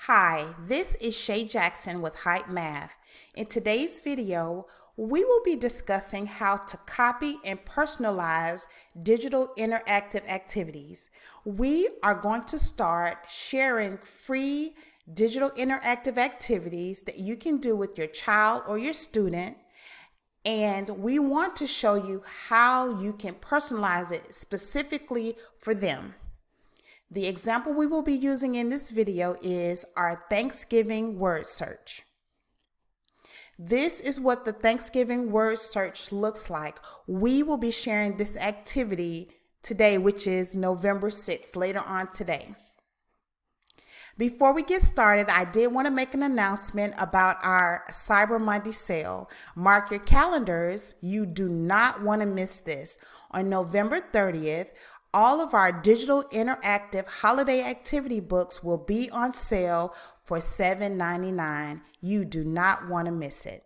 Hi, this is Shay Jackson with Hype Math. In today's video, we will be discussing how to copy and personalize digital interactive activities. We are going to start sharing free digital interactive activities that you can do with your child or your student. And we want to show you how you can personalize it specifically for them. The example we will be using in this video is our Thanksgiving word search. This is what the Thanksgiving word search looks like. We will be sharing this activity today, which is November 6th, later on today. Before we get started, I did want to make an announcement about our Cyber Monday sale. Mark your calendars. You do not want to miss this. On November 30th, all of our digital interactive holiday activity books will be on sale for $7.99. You do not want to miss it.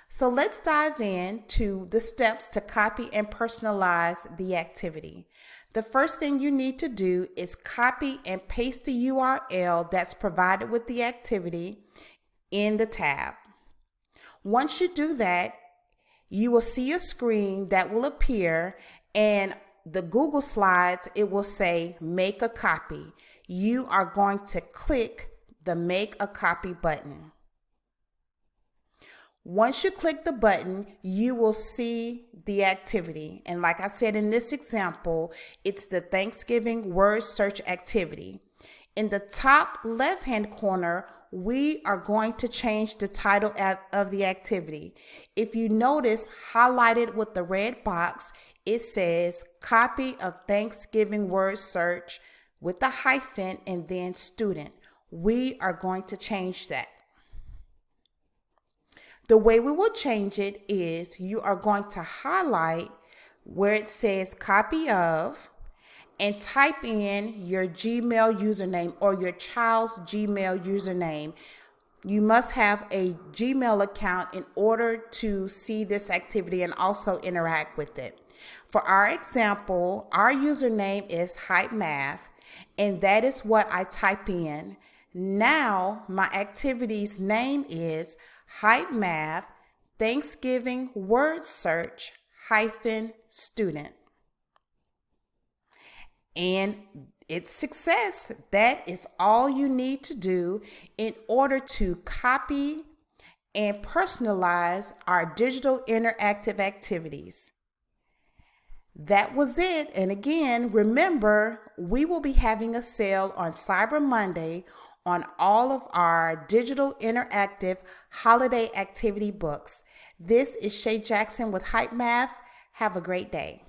So let's dive into the steps to copy and personalize the activity. The first thing you need to do is copy and paste the URL that's provided with the activity in the tab. Once you do that, you will see a screen that will appear, and the Google Slides, it will say make a copy. You are going to click the make a copy button. Once you click the button, you will see the activity. And like I said in this example, it's the Thanksgiving word search activity. In the top left-hand corner, we are going to change the title of the activity. If you notice, highlighted with the red box, it says copy of Thanksgiving word search with the hyphen and then student. We are going to change that. The way we will change it is you are going to highlight where it says copy of and type in your Gmail username or your child's Gmail username. You must have a Gmail account in order to see this activity and also interact with it. For our example, our username is Hype Math, and that is what I type in. Now, my activity's name is Hype Math Thanksgiving word search hyphen student. And it's success. That is all you need to do in order to copy and personalize our digital interactive activities. That was it. And again, remember, we will be having a sale on Cyber Monday on all of our digital interactive holiday activity books. This is Shay Jackson with Hype Math. Have a great day.